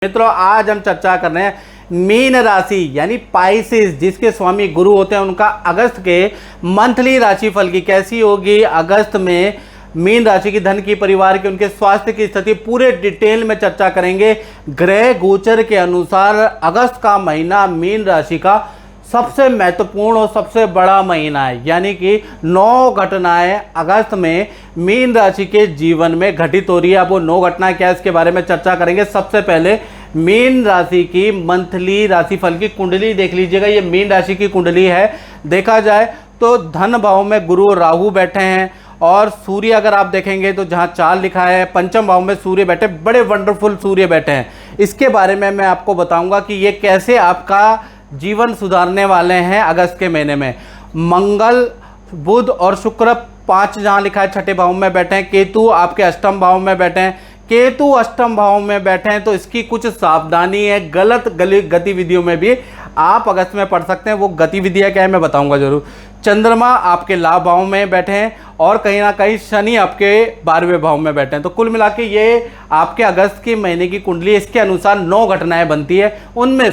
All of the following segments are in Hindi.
मित्रों, आज हम चर्चा कर रहे हैं मीन राशि यानी पाइसेस, जिसके स्वामी गुरु होते हैं, उनका अगस्त के मंथली राशिफल की कैसी होगी। अगस्त में मीन राशि की, धन की, परिवार की, उनके स्वास्थ्य की स्थिति पूरे डिटेल में चर्चा करेंगे। ग्रह गोचर के अनुसार अगस्त का महीना मीन राशि का सबसे महत्वपूर्ण और सबसे बड़ा महीना है, यानी कि 9 घटनाएं अगस्त में मीन राशि के जीवन में घटित हो रही है। अब वो 9 घटनाएं क्या है, इसके बारे में चर्चा करेंगे। सबसे पहले मीन राशि की मंथली राशिफल की कुंडली देख लीजिएगा। ये मीन राशि की कुंडली है। देखा जाए तो धन भाव में गुरु और राहु बैठे हैं, और सूर्य अगर आप देखेंगे तो जहाँ चाल लिखा है पंचम भाव में सूर्य बैठे, बड़े वंडरफुल सूर्य बैठे हैं। इसके बारे में मैं आपको बताऊंगा कि ये कैसे आपका जीवन सुधारने वाले हैं अगस्त के महीने में। मंगल, बुध और शुक्र 5 जहाँ लिखा है छठे भाव में बैठे हैं। केतु आपके अष्टम भाव में बैठे हैं। केतु अष्टम भाव में बैठे हैं तो इसकी कुछ सावधानी है। गलत गतिविधियों में भी आप अगस्त में पढ़ सकते हैं। वो गतिविधियाँ क्या है मैं बताऊंगा जरूर। चंद्रमा आपके लाभ भाव में बैठे हैं, और कहीं ना कहीं शनि आपके 12वें भाव में बैठे हैं। तो कुल मिला के ये आपके अगस्त के महीने की कुंडली, इसके अनुसार 9 घटनाएं बनती है। उनमें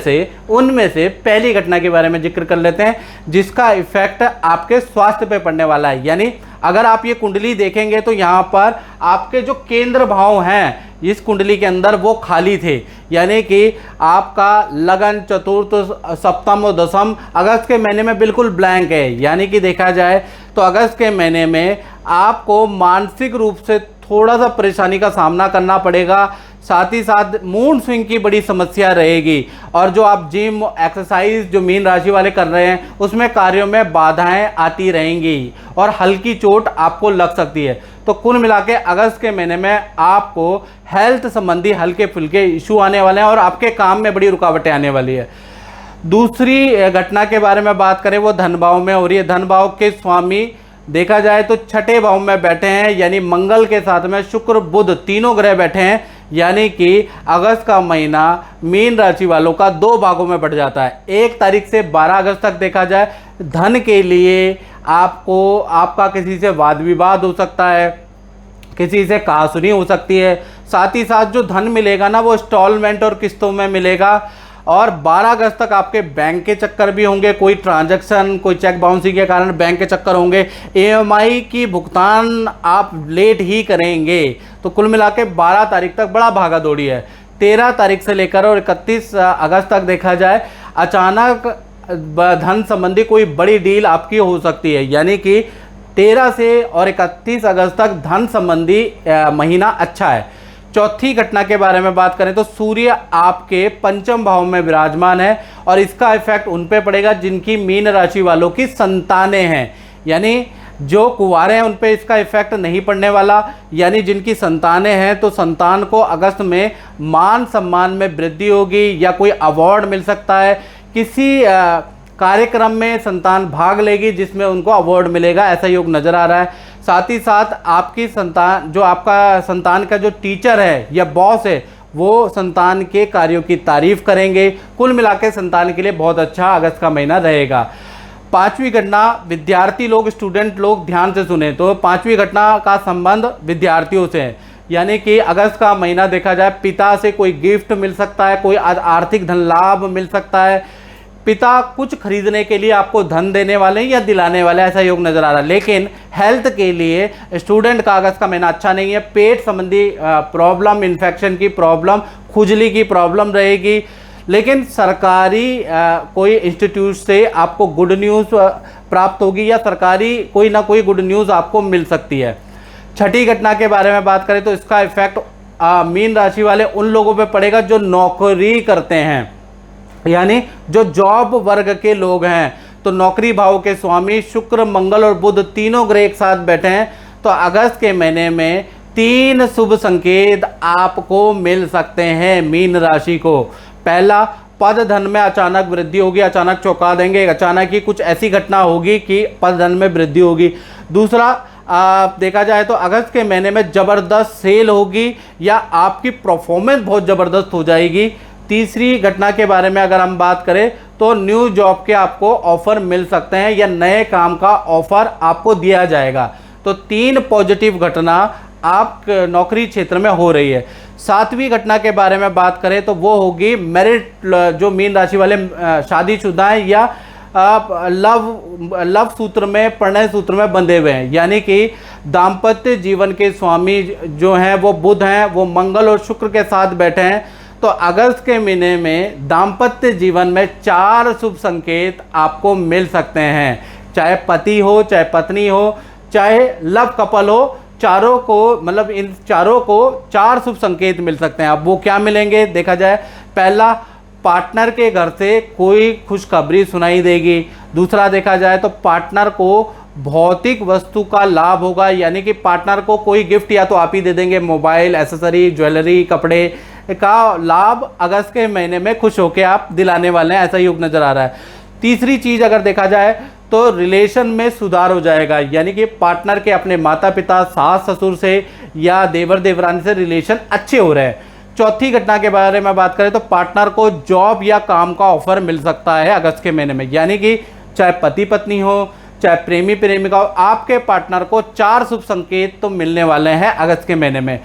से पहली घटना के बारे में जिक्र कर लेते हैं, जिसका इफेक्ट आपके स्वास्थ्य पे पड़ने वाला है। यानी अगर आप ये कुंडली देखेंगे तो यहाँ पर आपके जो केंद्र भाव हैं इस कुंडली के अंदर वो खाली थे, यानी कि आपका लगन, चतुर्थ, सप्तम और दशम अगस्त के महीने में बिल्कुल ब्लैंक है। यानी कि देखा जाए तो अगस्त के महीने में आपको मानसिक रूप से थोड़ा सा परेशानी का सामना करना पड़ेगा। साथ ही साथ मूड स्विंग की बड़ी समस्या रहेगी, और जो आप जिम एक्सरसाइज जो मीन राशि वाले कर रहे हैं उसमें कार्यों में बाधाएं आती रहेंगी, और हल्की चोट आपको लग सकती है। तो कुल मिला के अगस्त के महीने में आपको हेल्थ संबंधी हल्के फुल्के इशू आने वाले हैं, और आपके काम में बड़ी रुकावटें आने वाली है। दूसरी घटना के बारे में बात करें, वो धन भाव में हो रही है। धन भाव के स्वामी देखा जाए तो छठे भाव में बैठे हैं, यानी मंगल के साथ में शुक्र, बुध तीनों ग्रह बैठे हैं। यानी कि अगस्त का महीना मीन राशि वालों का 2 भागों में बढ़ जाता है। 1 तारीख से 12 अगस्त तक देखा जाए धन के लिए आपका किसी से वाद विवाद हो सकता है, किसी से कहासुनी हो सकती है। साथ ही साथ जो धन मिलेगा ना वो इंस्टॉलमेंट और किस्तों में मिलेगा। और 12 अगस्त तक आपके बैंक के चक्कर भी होंगे, कोई ट्रांजैक्शन, कोई चेक बाउंसिंग के कारण बैंक के चक्कर होंगे। EMI की भुगतान आप लेट ही करेंगे। तो कुल मिला के 12 तारीख तक बड़ा भागा दौड़ी है। 13 तारीख से लेकर और 31 अगस्त तक देखा जाए अचानक धन संबंधी कोई बड़ी डील आपकी हो सकती है। यानी कि 13 से और 31 अगस्त तक धन संबंधी महीना अच्छा है। चौथी घटना के बारे में बात करें तो सूर्य आपके पंचम भाव में विराजमान है, और इसका इफेक्ट उन पे पड़ेगा जिनकी मीन राशि वालों की संतानें हैं। यानी जो कुंवारे हैं उन पे इसका इफेक्ट नहीं पड़ने वाला। यानी जिनकी संतानें हैं तो संतान को अगस्त में मान सम्मान में वृद्धि होगी, या कोई अवार्ड मिल सकता है। किसी कार्यक्रम में संतान भाग लेगी जिसमें उनको अवार्ड मिलेगा, ऐसा योग नज़र आ रहा है। साथ ही साथ आपकी संतान, जो आपका संतान का जो टीचर है या बॉस है, वो संतान के कार्यों की तारीफ करेंगे। कुल मिलाकर संतान के लिए बहुत अच्छा अगस्त का महीना रहेगा। 5वीं घटना, विद्यार्थी लोग, स्टूडेंट लोग ध्यान से सुने तो 5वीं घटना का संबंध विद्यार्थियों से है। यानी कि अगस्त का महीना देखा जाए पिता से कोई गिफ्ट मिल सकता है, कोई आर्थिक धन लाभ मिल सकता है। पिता कुछ खरीदने के लिए आपको धन देने वाले हैं या दिलाने वाले, ऐसा योग नजर आ रहा है। लेकिन हेल्थ के लिए स्टूडेंट का अगस्त का महीना अच्छा नहीं है। पेट संबंधी प्रॉब्लम, इन्फेक्शन की प्रॉब्लम, खुजली की प्रॉब्लम रहेगी। लेकिन सरकारी कोई इंस्टीट्यूट से आपको गुड न्यूज़ प्राप्त होगी, या सरकारी कोई ना कोई गुड न्यूज़ आपको मिल सकती है। छठी घटना के बारे में बात करें तो इसका इफेक्ट मीन राशि वाले उन लोगों पर पड़ेगा जो नौकरी करते हैं, यानी जो जॉब वर्ग के लोग हैं। तो नौकरी भाव के स्वामी शुक्र, मंगल और बुध तीनों ग्रह एक साथ बैठे हैं। तो अगस्त के महीने में 3 शुभ संकेत आपको मिल सकते हैं मीन राशि को। पहला, पद धन में अचानक वृद्धि होगी, अचानक चौंका देंगे, अचानक ही कुछ ऐसी घटना होगी कि पद धन में वृद्धि होगी। दूसरा, देखा जाए तो अगस्त के महीने में ज़बरदस्त सेल होगी, या आपकी परफॉर्मेंस बहुत ज़बरदस्त हो जाएगी। तीसरी घटना के बारे में अगर हम बात करें तो न्यू जॉब के आपको ऑफर मिल सकते हैं, या नए काम का ऑफर आपको दिया जाएगा। तो 3 पॉजिटिव घटना आप नौकरी क्षेत्र में हो रही है। 7वीं घटना के बारे में बात करें तो वो होगी मैरिड, जो मीन राशि वाले शादीशुदा हैं या आप लव सूत्र में, प्रणय सूत्र में बंधे हुए हैं, यानी कि दाम्पत्य जीवन के स्वामी जो हैं वो बुध हैं, वो मंगल और शुक्र के साथ बैठे हैं। तो अगस्त के महीने में दाम्पत्य जीवन में 4 शुभ संकेत आपको मिल सकते हैं, चाहे पति हो, चाहे पत्नी हो, चाहे लव कपल हो, चारों को, मतलब इन चारों को 4 शुभ संकेत मिल सकते हैं। अब वो क्या मिलेंगे देखा जाए, पहला, पार्टनर के घर से कोई खुशखबरी सुनाई देगी। दूसरा देखा जाए तो पार्टनर को भौतिक वस्तु का लाभ होगा, यानी कि पार्टनर को कोई गिफ्ट या तो आप ही दे देंगे, मोबाइल, एसेसरी, ज्वेलरी, कपड़े का लाभ अगस्त के महीने में खुश होकर आप दिलाने वाले हैं, ऐसा योग नजर आ रहा है। तीसरी चीज अगर देखा जाए तो रिलेशन में सुधार हो जाएगा, यानी कि पार्टनर के अपने माता पिता, सास ससुर से या देवर देवरानी से रिलेशन अच्छे हो रहे हैं। चौथी घटना के बारे में बात करें तो पार्टनर को जॉब या काम का ऑफर मिल सकता है अगस्त के महीने में, यानी कि चाहे पति पत्नी हो, चाहे प्रेमी प्रेमिका हो, आपके पार्टनर को 4 शुभ संकेत तो मिलने वाले हैं अगस्त के महीने में।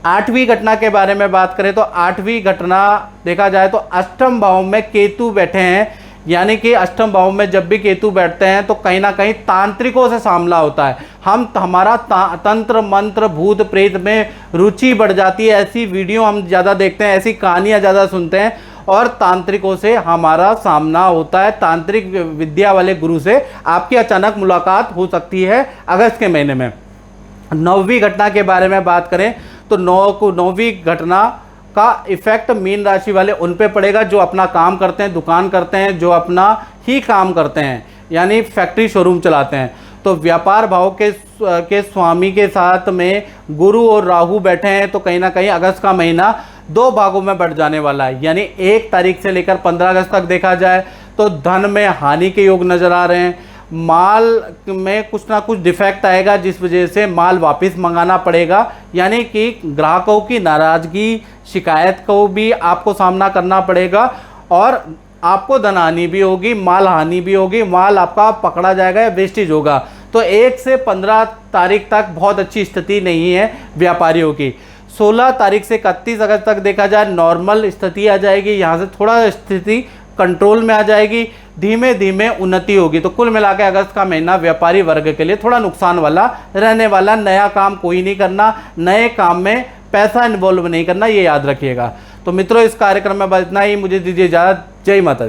8वीं घटना के बारे में बात करें तो 8वीं घटना देखा जाए तो अष्टम भाव में केतु बैठे हैं, यानी कि अष्टम भाव में जब भी केतु बैठते हैं तो कहीं ना कहीं तांत्रिकों से सामना होता है। हमारा तंत्र मंत्र भूत प्रेत में रुचि बढ़ जाती है, ऐसी वीडियो हम ज़्यादा देखते हैं, ऐसी कहानियाँ ज़्यादा सुनते हैं और तांत्रिकों से हमारा सामना होता है। तांत्रिक विद्या वाले गुरु से आपकी अचानक मुलाकात हो सकती है अगस्त के महीने में। 9वीं घटना के बारे में बात करें तो 9वीं घटना का इफेक्ट मीन राशि वाले उन पे पड़ेगा जो अपना काम करते हैं, दुकान करते हैं, जो अपना ही काम करते हैं, यानी फैक्ट्री शोरूम चलाते हैं। तो व्यापार भाव के स्वामी के साथ में गुरु और राहु बैठे हैं, तो कहीं ना कहीं अगस्त का महीना 2 भागों में बढ़ जाने वाला है, यानी 1 तारीख से लेकर 15 अगस्त तक देखा जाए तो धन में हानि के योग नजर आ रहे हैं। माल में कुछ ना कुछ डिफेक्ट आएगा जिस वजह से माल वापस मंगाना पड़ेगा, यानी कि ग्राहकों की नाराज़गी, शिकायत को भी आपको सामना करना पड़ेगा और आपको धन हानि भी होगी, माल हानि भी होगी, माल आपका पकड़ा जाएगा या वेस्टेज होगा। तो 1 से 15 तारीख तक बहुत अच्छी स्थिति नहीं है व्यापारियों की। 16 तारीख से 31 अगस्त तक देखा जाए नॉर्मल स्थिति आ जाएगी, यहाँ से थोड़ा स्थिति कंट्रोल में आ जाएगी, धीमे धीमे उन्नति होगी। तो कुल मिलाकर अगस्त का महीना व्यापारी वर्ग के लिए थोड़ा नुकसान वाला रहने वाला। नया काम कोई नहीं करना, नए काम में पैसा इन्वॉल्व नहीं करना, ये याद रखिएगा। तो मित्रों, इस कार्यक्रम में बस इतना ही, मुझे दीजिए इजाज़त। जय माता दी।